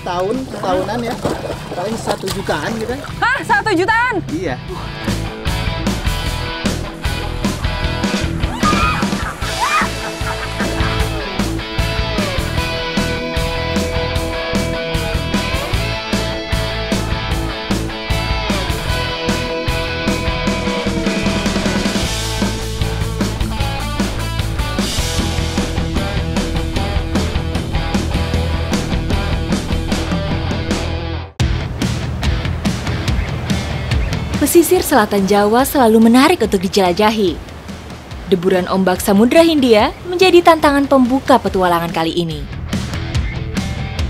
setahunan ya. Paling 1 jutaan gitu. Hah, 1 jutaan? Iya. Pesisir selatan Jawa selalu menarik untuk dijelajahi. Deburan ombak Samudra Hindia menjadi tantangan pembuka petualangan kali ini.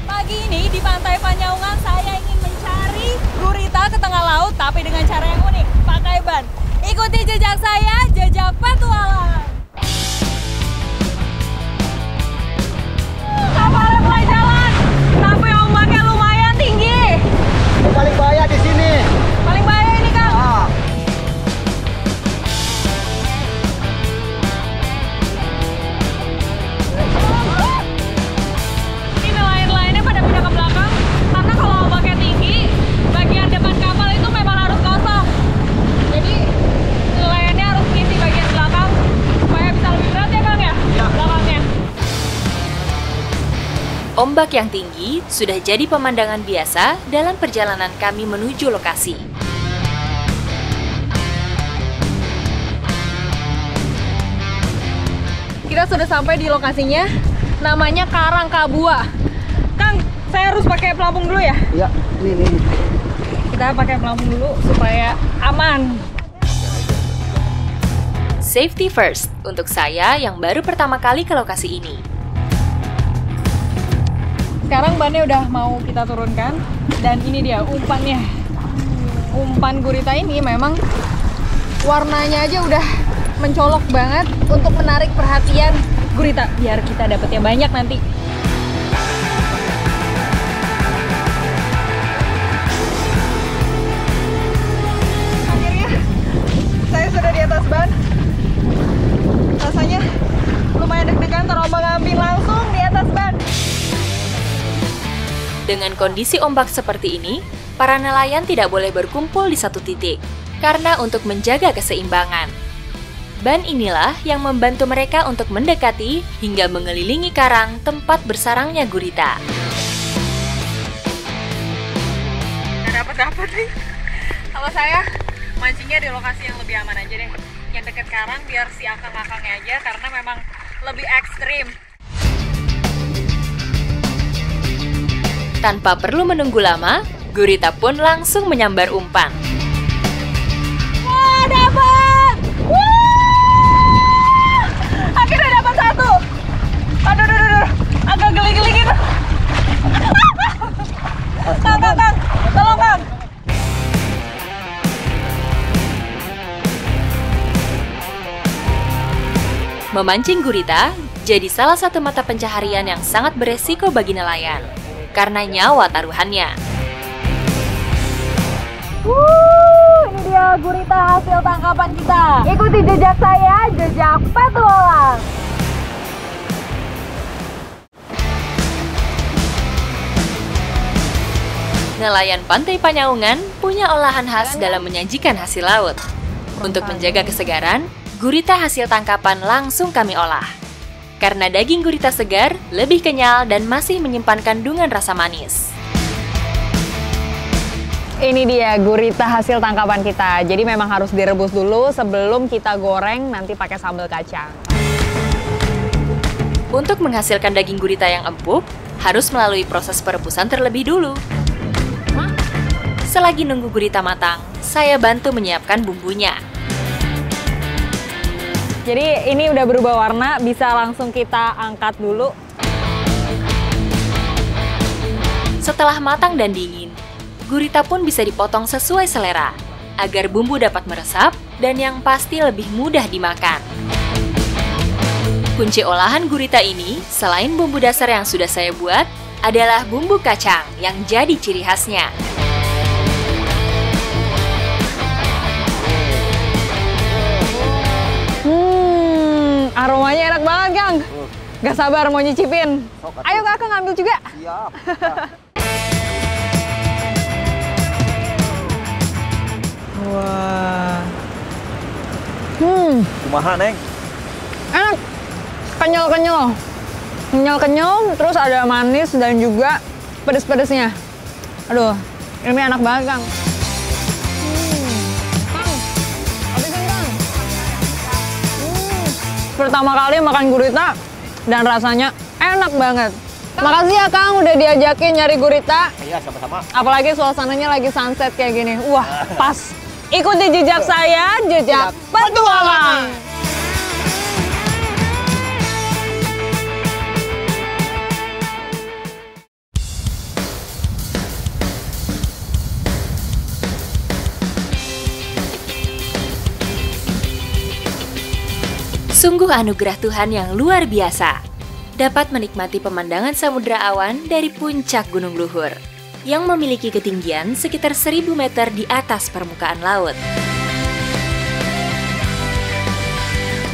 Pagi ini di Pantai Panyaungan saya ingin mencari gurita ke tengah laut tapi dengan cara yang unik, pakai ban. Ikuti jejak saya, jejak petualangan. Kapalnya mulai jalan, tapi ombaknya lumayan tinggi. Paling bahaya di sini. Paling bahaya ini, Kang. Ini nelayan-nelayannya pada pindah ke belakang karena kalau ombaknya tinggi, bagian depan kapal itu memang harus kosong. Jadi nelayannya harus ngisi bagian belakang supaya bisa lebih berat ya, Kang ya? Iya. Belakangnya. Ombak yang tinggi sudah jadi pemandangan biasa dalam perjalanan kami menuju lokasi. Kita sudah sampai di lokasinya, namanya Karangkabua. Kang, saya harus pakai pelampung dulu ya? Iya, ini. Kita pakai pelampung dulu supaya aman. Safety first untuk saya yang baru pertama kali ke lokasi ini. Sekarang bannya udah mau kita turunkan, dan ini dia umpannya. Umpan gurita ini memang warnanya aja udah mencolok banget untuk menarik perhatian gurita, biar kita dapetnya banyak nanti. Akhirnya saya sudah di atas ban. Rasanya lumayan deg-degan, terombang-ambing langsung di atas ban. Dengan kondisi ombak seperti ini, para nelayan tidak boleh berkumpul di satu titik, karena untuk menjaga keseimbangan. Ban inilah yang membantu mereka untuk mendekati hingga mengelilingi karang tempat bersarangnya gurita. Nggak dapet nih. Kalau saya mancingnya di lokasi yang lebih aman aja deh. Yang deket karang biar si akang-akangnya aja, karena memang lebih ekstrim. Tanpa perlu menunggu lama, gurita pun langsung menyambar umpan. Wah, dapat! Wah! Akhirnya dapat satu. Aduh. Agak geli-geli gitu. Kang, tolong, Kang. Memancing gurita jadi salah satu mata pencaharian yang sangat beresiko bagi nelayan, karena nyawa taruhannya. Ini dia gurita hasil tangkapan kita. Ikuti jejak saya, jejak petualang. Nelayan Pantai Panyaungan punya olahan khas dalam menyajikan hasil laut. Untuk menjaga kesegaran, gurita hasil tangkapan langsung kami olah. Karena daging gurita segar, lebih kenyal dan masih menyimpan kandungan rasa manis. Ini dia gurita hasil tangkapan kita. Jadi memang harus direbus dulu sebelum kita goreng nanti pakai sambal kacang. Untuk menghasilkan daging gurita yang empuk, harus melalui proses perebusan terlebih dulu. Selagi nunggu gurita matang, saya bantu menyiapkan bumbunya. Jadi ini udah berubah warna, bisa langsung kita angkat dulu. Setelah matang dan dingin, gurita pun bisa dipotong sesuai selera, agar bumbu dapat meresap dan yang pasti lebih mudah dimakan. Kunci olahan gurita ini, selain bumbu dasar yang sudah saya buat, adalah bumbu kacang yang jadi ciri khasnya. Aromanya enak banget, Kang. Gak sabar mau nyicipin. Ayo Kakak ngambil juga. Siap. Kumaha, Neng? Enak, kenyal-kenyal. Kenyal-kenyal, terus ada manis dan juga pedes-pedesnya. Aduh, ini enak banget, Kang. Kang, habisin, Kang. Pertama kali makan gurita dan rasanya enak banget. Makasih ya, Kang, udah diajakin nyari gurita. Iya, sama-sama. Apalagi suasananya lagi sunset kayak gini. Wah, pas. Ikuti jejak saya, jejak petualang. Sungguh anugerah Tuhan yang luar biasa, dapat menikmati pemandangan Samudra Awan dari puncak Gunung Luhur, yang memiliki ketinggian sekitar 1000 meter di atas permukaan laut.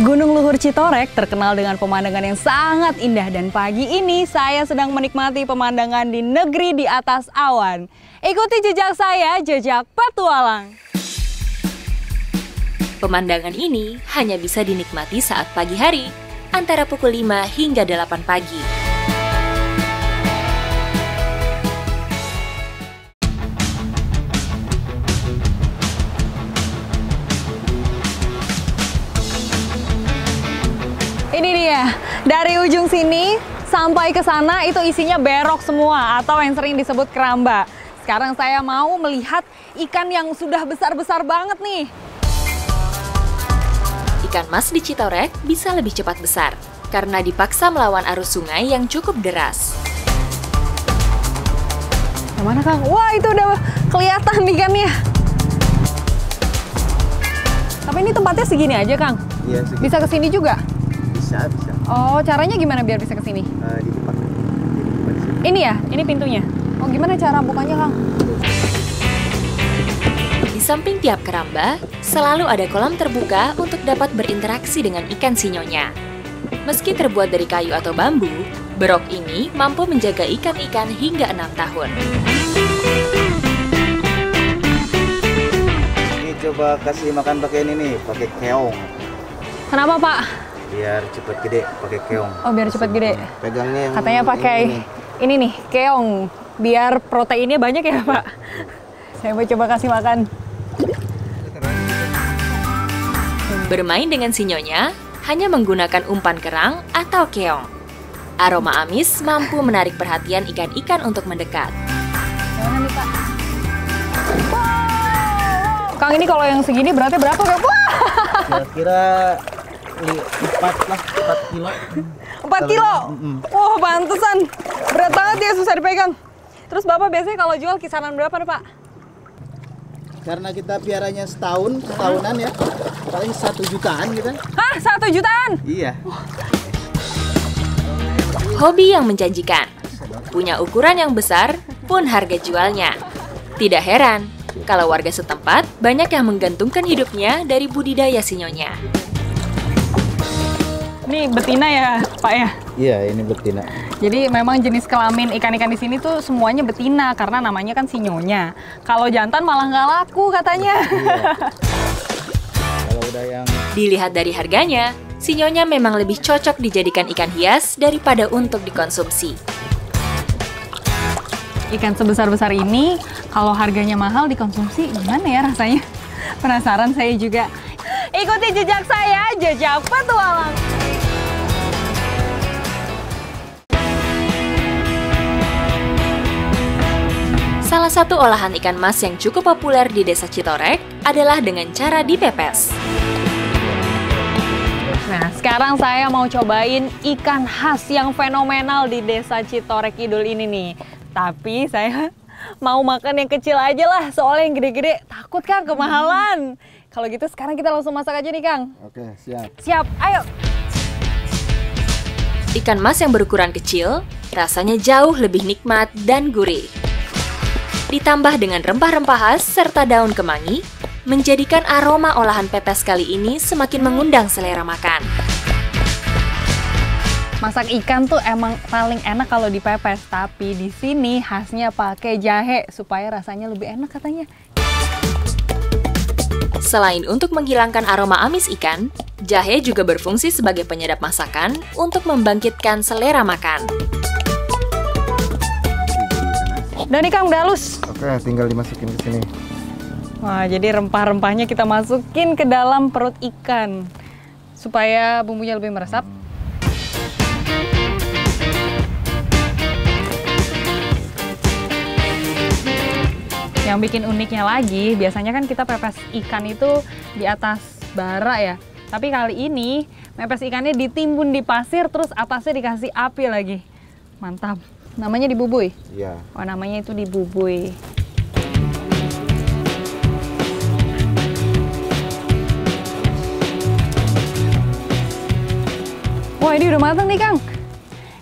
Gunung Luhur Citorek terkenal dengan pemandangan yang sangat indah dan pagi ini saya sedang menikmati pemandangan di negeri di atas awan. Ikuti jejak saya, jejak petualang. Pemandangan ini hanya bisa dinikmati saat pagi hari, antara pukul 5 hingga 8 pagi. Ini dia, dari ujung sini sampai ke sana itu isinya berok semua atau yang sering disebut keramba. Sekarang saya mau melihat ikan yang sudah besar-besar banget nih. Ikan mas di Citorek bisa lebih cepat besar karena dipaksa melawan arus sungai yang cukup deras. Yang mana, Kang? Wah, itu udah kelihatan ikannya. Tapi ini tempatnya segini aja, Kang? Iya, segini. Bisa ke sini juga? Bisa. Oh, caranya gimana biar bisa ke sini? Di depan. Ini ya? Ini pintunya? Oh, gimana cara bukanya, Kang? Di samping tiap keramba, selalu ada kolam terbuka untuk dapat berinteraksi dengan ikan sinyonya. Meski terbuat dari kayu atau bambu, berok ini mampu menjaga ikan-ikan hingga 6 tahun. Ini coba kasih makan pakai ini nih, pakai keong. Kenapa, Pak? Biar cepet gede, pakai keong. Oh, biar cepat gede. Pegangnya yang Katanya pakai ini nih, keong. Biar proteinnya banyak ya, Pak? Saya mau coba kasih makan. Bermain dengan sinyonya hanya menggunakan umpan kerang atau keong. Aroma amis mampu menarik perhatian ikan-ikan untuk mendekat. Gimana nih, Pak? Wow! Kang, ini kalau yang segini beratnya berapa, Kang? Wah! kira-kira 4 kilo. 4 kilo? Wah, pantesan. Berat banget ya, susah dipegang. Terus Bapak biasanya kalau jual kisaran berapa nih, Pak? Karena kita piaranya setahunan ya, paling 1 jutaan gitu. Hah? 1 jutaan? Iya. Hobi yang menjanjikan, punya ukuran yang besar pun harga jualnya. Tidak heran kalau warga setempat banyak yang menggantungkan hidupnya dari budidaya sinyonya. Ini betina ya, Pak ya? Iya, ini betina. Jadi memang jenis kelamin ikan-ikan di sini tuh semuanya betina karena namanya kan sinyonya. Kalau jantan malah nggak laku katanya. Iya. Kalau udah yang Dilihat dari harganya, sinyonya memang lebih cocok dijadikan ikan hias daripada untuk dikonsumsi. Ikan sebesar-besar ini kalau harganya mahal dikonsumsi gimana ya rasanya? Penasaran saya juga. Ikuti jejak saya, jejak petualang. Salah satu olahan ikan mas yang cukup populer di Desa Citorek adalah dengan cara dipepes. Nah, sekarang saya mau cobain ikan khas yang fenomenal di Desa Citorek Kidul ini nih. Tapi saya mau makan yang kecil aja lah, soalnya yang gede-gede takut, Kang, kemahalan. Kalau gitu sekarang kita langsung masak aja nih, Kang. Oke, siap. Siap, ayo. Ikan mas yang berukuran kecil, rasanya jauh lebih nikmat dan gurih. Ditambah dengan rempah-rempah khas serta daun kemangi, menjadikan aroma olahan pepes kali ini semakin mengundang selera makan. Masak ikan tuh emang paling enak kalau dipepes, tapi di sini khasnya pakai jahe supaya rasanya lebih enak katanya. Selain untuk menghilangkan aroma amis ikan, jahe juga berfungsi sebagai penyedap masakan untuk membangkitkan selera makan. Dan ikan udah halus. Oke, tinggal dimasukin ke sini. Wah, jadi rempah-rempahnya kita masukin ke dalam perut ikan supaya bumbunya lebih meresap. Yang bikin uniknya lagi, biasanya kan kita pepes ikan itu di atas bara ya. Tapi kali ini pepes ikannya ditimbun di pasir, terus atasnya dikasih api lagi. Mantap. Namanya dibubui? Iya. Oh, namanya itu dibubui. Wah, ini udah matang nih, Kang.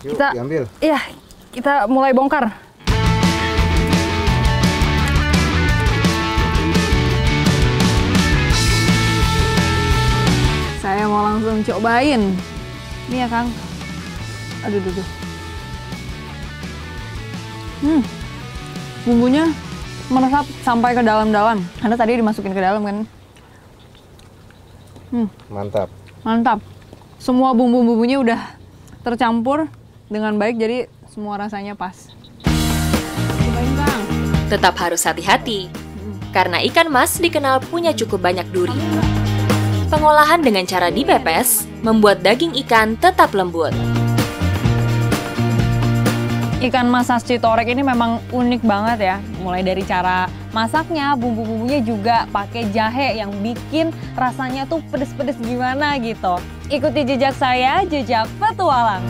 Yuk, Kita diambil. Iya, kita mulai bongkar. Saya mau langsung cobain. Ini ya, Kang. Aduh, aduh. Bumbunya meresap sampai ke dalam-dalam. Karena tadi dimasukin ke dalam kan. Mantap. Mantap. Semua bumbu-bumbunya udah tercampur dengan baik, jadi semua rasanya pas. Cobain, Kang. Tetap harus hati-hati, karena ikan mas dikenal punya cukup banyak duri. Pengolahan dengan cara dipepes membuat daging ikan tetap lembut. Ikan mas khas Citorek ini memang unik banget ya. Mulai dari cara masaknya, bumbu-bumbunya juga pakai jahe yang bikin rasanya tuh pedes-pedes gimana gitu. Ikuti jejak saya, jejak petualang.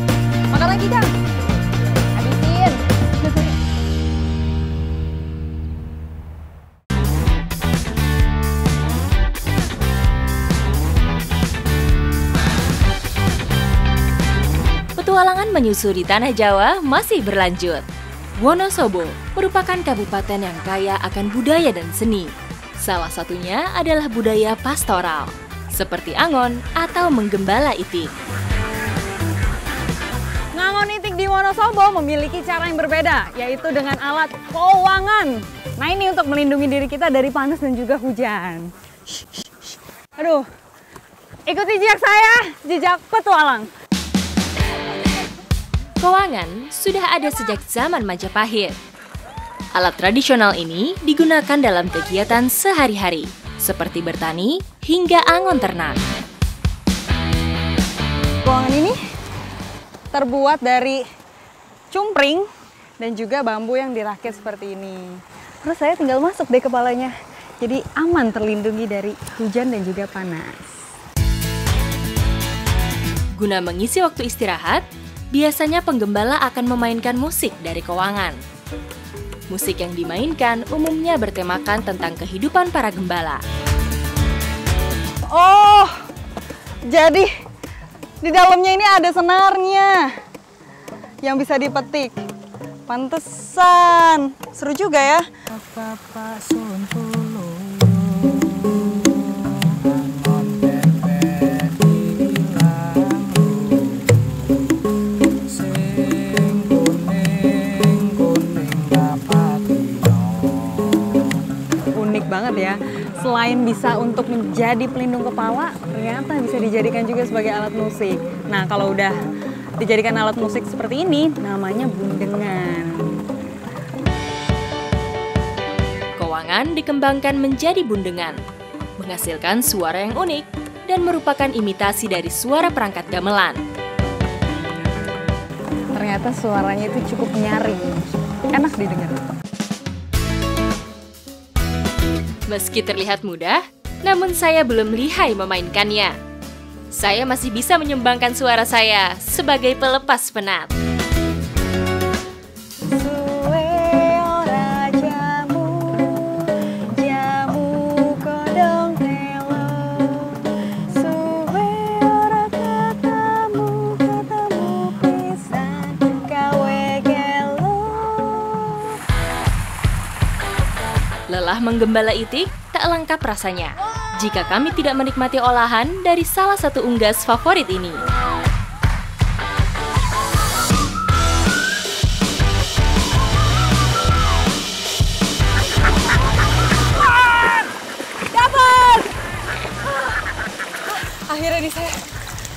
Makan lagi, Kang. Habisin. Petualangan menyusuri tanah Jawa masih berlanjut. Wonosobo merupakan kabupaten yang kaya akan budaya dan seni. Salah satunya adalah budaya pastoral, seperti angon atau menggembala itik. Ngangon itik di Wonosobo memiliki cara yang berbeda, yaitu dengan alat kowangan. Nah, ini untuk melindungi diri kita dari panas dan juga hujan. Aduh, ikuti jejak saya, jejak petualang. Kowangan sudah ada sejak zaman Majapahit. Alat tradisional ini digunakan dalam kegiatan sehari-hari, seperti bertani hingga angon ternak. Kowangan ini terbuat dari cumpring dan juga bambu yang dirakit seperti ini. Terus saya tinggal masuk deh kepalanya, jadi aman terlindungi dari hujan dan juga panas. Guna mengisi waktu istirahat, biasanya penggembala akan memainkan musik dari kowangan. Musik yang dimainkan umumnya bertemakan tentang kehidupan para gembala. Oh, jadi di dalamnya ini ada senarnya yang bisa dipetik. Pantesan, seru juga ya. Banget ya, selain bisa untuk menjadi pelindung kepala, ternyata bisa dijadikan juga sebagai alat musik. Nah, kalau udah dijadikan alat musik seperti ini, namanya bundengan. Kowangan dikembangkan menjadi bundengan, menghasilkan suara yang unik dan merupakan imitasi dari suara perangkat gamelan. Ternyata suaranya itu cukup nyaring, enak didengar. Meski terlihat mudah, namun saya belum lihai memainkannya. Saya masih bisa menyumbangkan suara saya sebagai pelepas penat. Lelah menggembala itik tak lengkap rasanya jika kami tidak menikmati olahan dari salah satu unggas favorit ini. Dapat! Akhirnya nih saya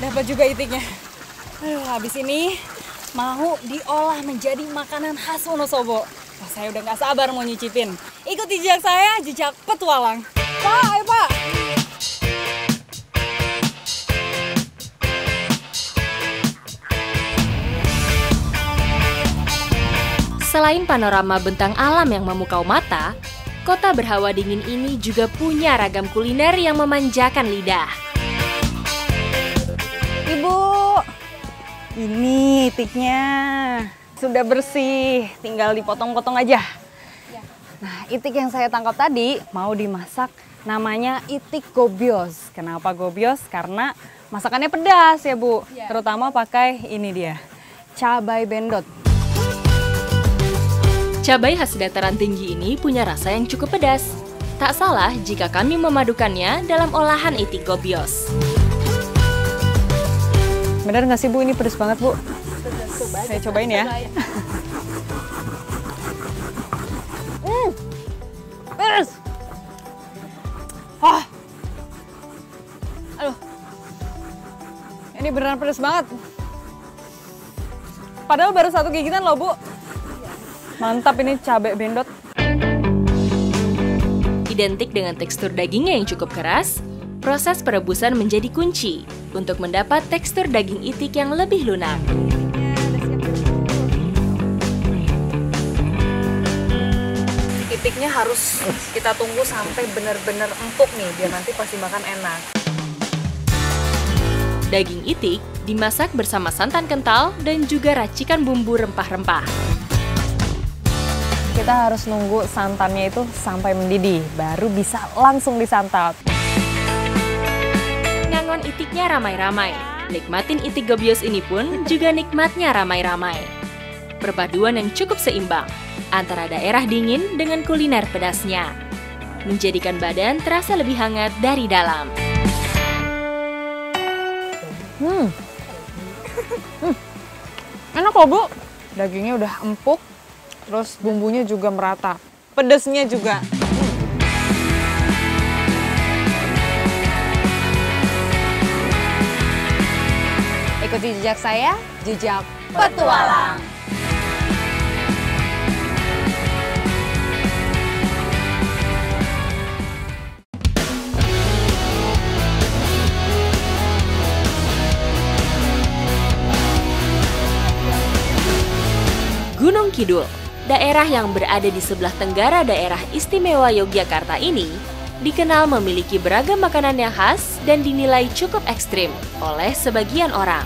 dapat juga itiknya. Aduh, habis ini mau diolah menjadi makanan khas Wonosobo. Wah, saya udah nggak sabar mau nyicipin. Ikuti jejak saya, jejak petualang. Pak, ayo Pak. Selain panorama bentang alam yang memukau mata, kota berhawa dingin ini juga punya ragam kuliner yang memanjakan lidah. Ibu, ini itiknya sudah bersih, tinggal dipotong-potong aja. Nah, itik yang saya tangkap tadi mau dimasak, namanya itik gobios. Kenapa gobios? Karena masakannya pedas ya Bu, terutama pakai ini dia, cabai bendot. Cabai khas dataran tinggi ini punya rasa yang cukup pedas. Tak salah jika kami memadukannya dalam olahan itik gobios. Bener nggak sih Bu, ini pedas banget Bu? Saya cobain ya. Pedas. Wah. Aduh. Ini beneran pedas banget. Padahal baru satu gigitan loh Bu. Mantap ini cabai bendot. Identik dengan tekstur dagingnya yang cukup keras, proses perebusan menjadi kunci untuk mendapat tekstur daging itik yang lebih lunak. Itiknya harus kita tunggu sampai benar-benar empuk nih, biar nanti pasti makan enak. Daging itik dimasak bersama santan kental dan juga racikan bumbu rempah-rempah. Kita harus nunggu santannya itu sampai mendidih, baru bisa langsung disantap. Ngangon itiknya ramai-ramai. Nikmatin itik gobios ini pun juga nikmatnya ramai-ramai. Perpaduan yang cukup seimbang antara daerah dingin dengan kuliner pedasnya, menjadikan badan terasa lebih hangat dari dalam. Enak loh Bu, dagingnya udah empuk. Terus bumbunya juga merata, pedesnya juga. Ikuti jejak saya, jejak petualang. Gunung Kidul, daerah yang berada di sebelah tenggara daerah istimewa Yogyakarta ini, dikenal memiliki beragam makanan yang khas dan dinilai cukup ekstrim oleh sebagian orang.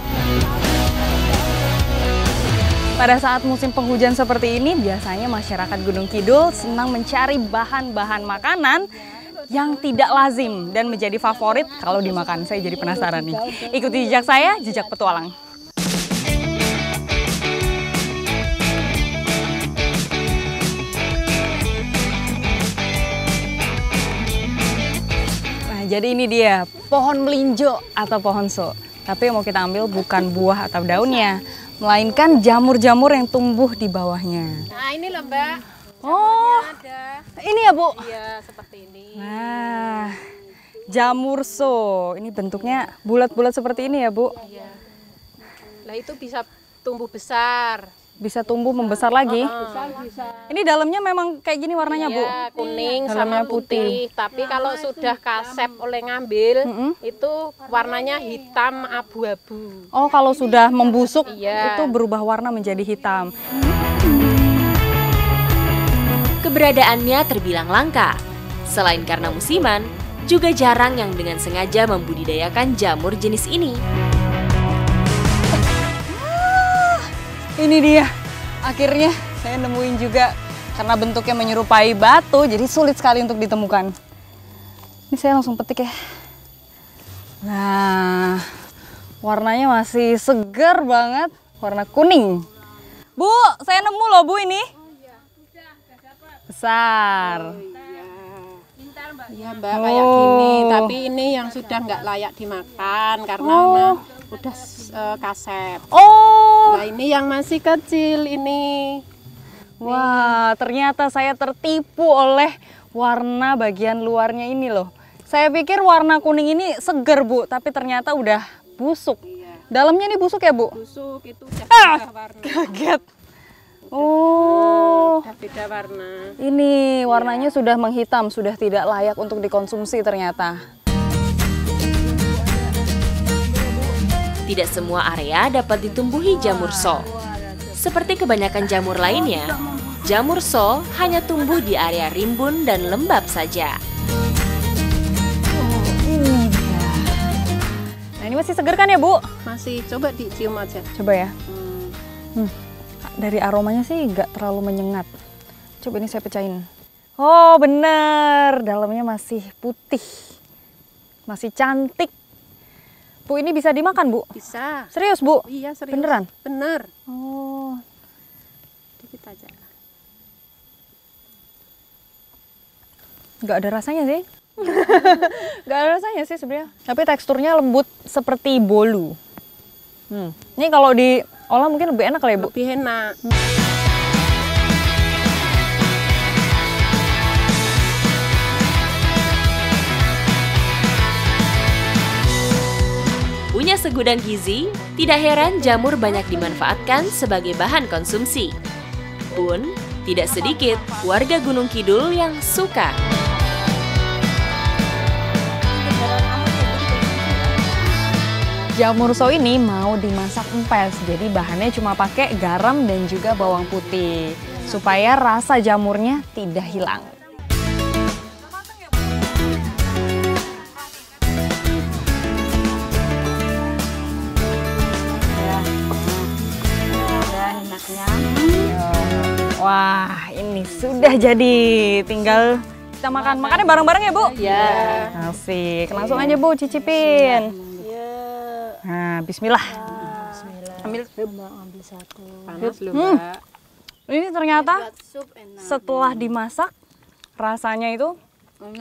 Pada saat musim penghujan seperti ini, biasanya masyarakat Gunung Kidul senang mencari bahan-bahan makanan yang tidak lazim dan menjadi favorit kalau dimakan. Saya jadi penasaran nih. Ikuti jejak saya, jejak petualang. Jadi ini dia, pohon melinjo atau pohon so. Tapi yang mau kita ambil bukan buah atau daunnya, melainkan jamur-jamur yang tumbuh di bawahnya. Nah ini loh Mbak. Oh, Ada. ini ya Bu? Iya seperti ini. Nah, jamur so. Ini bentuknya bulat-bulat seperti ini ya Bu? Iya. Nah itu bisa tumbuh besar. Bisa tumbuh membesar lagi? Bisa. Ini dalamnya memang kayak gini warnanya Bu? Iya, kuning Dalamnya sama putih. Tapi kalau sudah kasep oleh ngambil, itu warnanya hitam abu-abu. Oh, kalau sudah membusuk Iya. itu berubah warna menjadi hitam. Keberadaannya terbilang langka. Selain karena musiman, juga jarang yang dengan sengaja membudidayakan jamur jenis ini. Ini dia, akhirnya saya nemuin juga. Karena bentuknya menyerupai batu, jadi sulit sekali untuk ditemukan. Ini saya langsung petik ya. Nah, warnanya masih segar banget, warna kuning. Bu, saya nemu loh Bu ini. Besar. Iya Mbak, kayak gini. Tapi ini yang sudah nggak layak dimakan karena udah kasep. Oh, Nah ini yang masih kecil ini. wah, ternyata saya tertipu oleh warna bagian luarnya ini loh. Saya pikir warna kuning ini seger Bu, tapi ternyata udah busuk. Dalamnya ini busuk ya Bu? Busuk itu udah beda warna. Kaget. Oh, Udah beda warna. ini warnanya sudah menghitam, sudah tidak layak untuk dikonsumsi ternyata. Tidak semua area dapat ditumbuhi jamur so. Seperti kebanyakan jamur lainnya, jamur so hanya tumbuh di area rimbun dan lembab saja. Ini dia. Nah, ini masih seger kan ya Bu? Masih, coba dicium aja. Coba ya. Dari aromanya sih nggak terlalu menyengat. Coba ini saya pecahin. Oh bener, dalamnya masih putih. Masih cantik. Bu, ini bisa dimakan Bu? Bisa. Serius Bu? Iya, serius. Beneran? Bener. Oh, Dikit aja. nggak ada rasanya sih. Nggak ada rasanya sih sebenarnya. Tapi teksturnya lembut seperti bolu. Ini kalau diolah mungkin lebih enak kali ya Bu? Lebih enak. Punya segudang gizi, tidak heran jamur banyak dimanfaatkan sebagai bahan konsumsi. Pun, tidak sedikit warga Gunung Kidul yang suka. Jamur so ini mau dimasak empes, jadi bahannya cuma pakai garam dan juga bawang putih. Supaya rasa jamurnya tidak hilang. Wah, ini sudah jadi. Tinggal kita makan. Makannya bareng-bareng ya, Bu? Iya. Asik. Langsung aja, Bu, cicipin. Nah, bismillah. Ambil. Panas loh, Mbak. Ini ternyata setelah dimasak, rasanya itu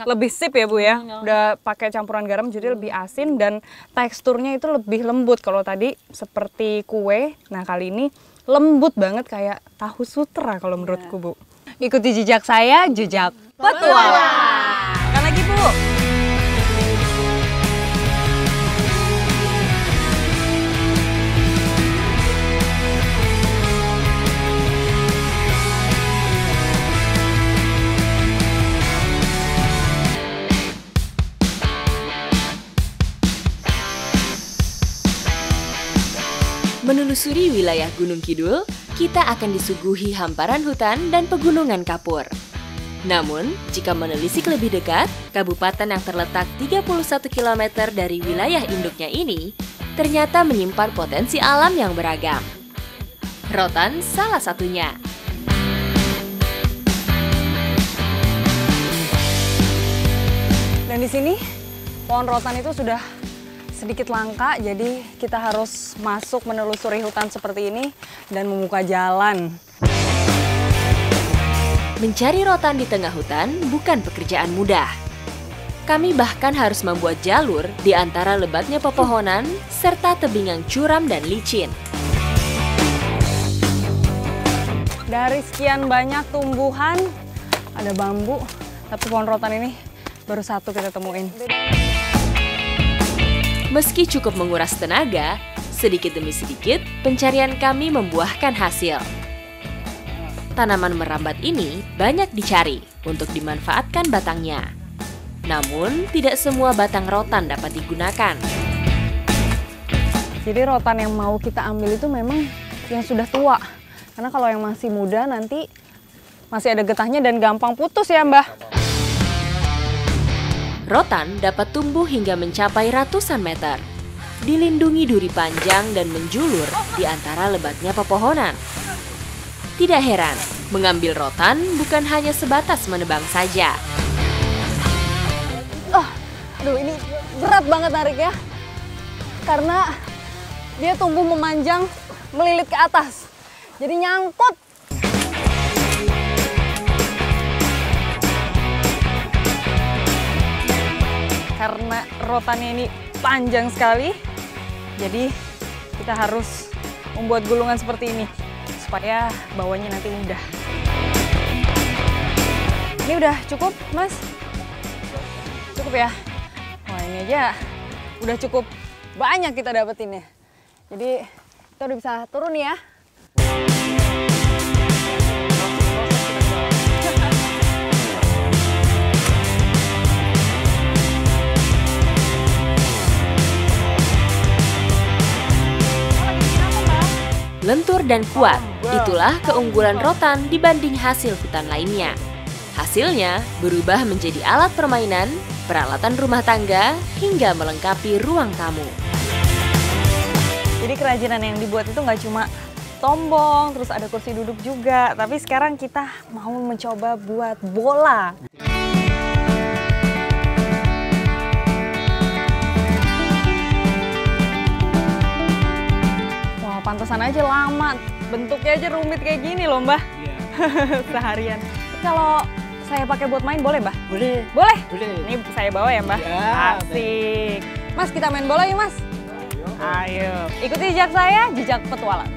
lebih sip ya, Bu ya. Udah pakai campuran garam jadi lebih asin dan teksturnya itu lebih lembut. Kalau tadi seperti kue, nah kali ini lembut banget kayak tahu sutra kalau menurutku, Bu. Ikuti jejak saya, jejak petualang. Makan lagi, Bu. Menelusuri wilayah Gunung Kidul, kita akan disuguhi hamparan hutan dan pegunungan kapur. Namun, jika menelisik lebih dekat, kabupaten yang terletak 31 km dari wilayah induknya ini ternyata menyimpan potensi alam yang beragam. Rotan salah satunya. Dan di sini pohon rotan itu sudah sedikit langka, jadi kita harus masuk menelusuri hutan seperti ini dan membuka jalan. Mencari rotan di tengah hutan bukan pekerjaan mudah. Kami bahkan harus membuat jalur di antara lebatnya pepohonan serta tebing yang curam dan licin. Dari sekian banyak tumbuhan, ada bambu, tapi pohon rotan ini baru satu kita temuin. Meski cukup menguras tenaga, sedikit demi sedikit pencarian kami membuahkan hasil. Tanaman merambat ini banyak dicari untuk dimanfaatkan batangnya. Namun, tidak semua batang rotan dapat digunakan. Jadi rotan yang mau kita ambil itu memang yang sudah tua. Karena kalau yang masih muda nanti masih ada getahnya dan gampang putus ya, Mbah. Rotan dapat tumbuh hingga mencapai ratusan meter, dilindungi duri panjang dan menjulur di antara lebatnya pepohonan. Tidak heran, mengambil rotan bukan hanya sebatas menebang saja. Aduh, ini berat banget nariknya. Karena dia tumbuh memanjang, melilit ke atas. Jadi nyangkut. Karena rotannya ini panjang sekali, jadi kita harus membuat gulungan seperti ini supaya bawahnya nanti mudah. Ini udah cukup, Mas? Cukup ya? ini aja udah cukup banyak kita dapetin ya. Jadi kita udah bisa turun nih ya. Lentur dan kuat, itulah keunggulan rotan dibanding hasil hutan lainnya. Hasilnya berubah menjadi alat permainan, peralatan rumah tangga, hingga melengkapi ruang tamu. Jadi kerajinan yang dibuat itu nggak cuma tombong, terus ada kursi duduk juga. Tapi sekarang kita mau mencoba buat bola. Pantesan aja lama, bentuknya aja rumit kayak gini loh Mbah. Iya. Seharian. Kalau saya pakai buat main boleh Mbah? Boleh. Boleh? Boleh. Ini saya bawa ya Mbah? Ya, asik. Mas kita main bola yuk Mas. Ayo. Ikuti jejak saya, jejak petualang.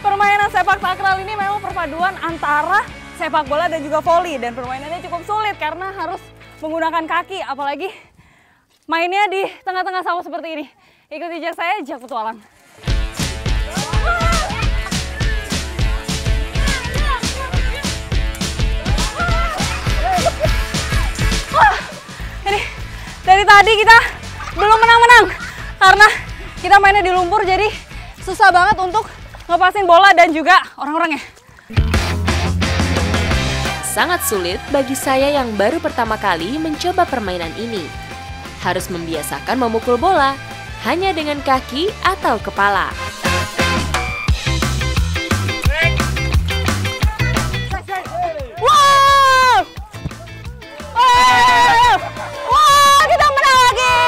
Permainan sepak takraw ini memang perpaduan antara sepak bola dan juga voli, dan permainannya cukup sulit karena harus menggunakan kaki, apalagi mainnya di tengah-tengah sawah seperti ini. Ikuti jejak saya, jejak petualang. Ini dari tadi kita belum menang-menang karena kita mainnya di lumpur, jadi susah banget untuk ngepasin bola dan juga orang-orangnya. Sangat sulit bagi saya yang baru pertama kali mencoba permainan ini. Harus membiasakan memukul bola hanya dengan kaki atau kepala. Wow! Wow! Wow, kita menang lagi!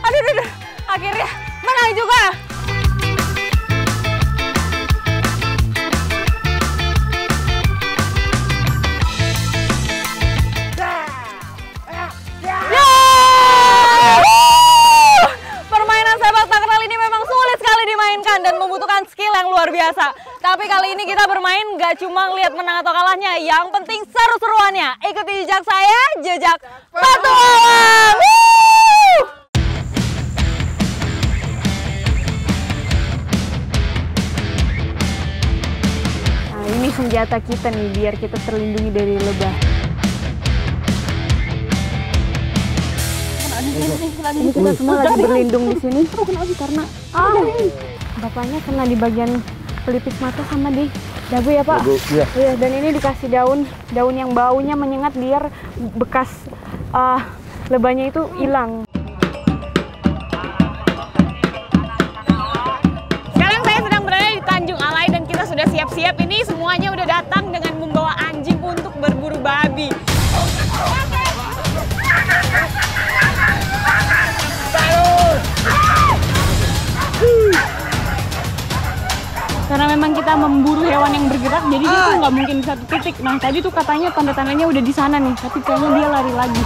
Aduh, akhirnya menang juga. Permainan sepak takraw ini memang sulit sekali dimainkan dan membutuhkan skill yang luar biasa. Tapi kali ini kita bermain nggak cuma lihat menang atau kalahnya, yang penting seru-seruannya. Ikuti jejak saya, jejak petualang. Ini senjata kita nih biar kita terlindungi dari lebah. Ini kita semua lagi berlindung di sini karena bapaknya kena di bagian pelipis mata sama di dagu ya Pak. Iya, dan ini dikasih daun yang baunya menyengat biar bekas lebahnya itu hilang. Sudah siap-siap, ini semuanya udah datang dengan membawa anjing untuk berburu babi. Karena memang kita memburu hewan yang bergerak, jadi dia tuh nggak mungkin di satu titik. Nah tadi tuh katanya tanda-tandanya udah di sana nih, tapi kayaknya dia lari lagi.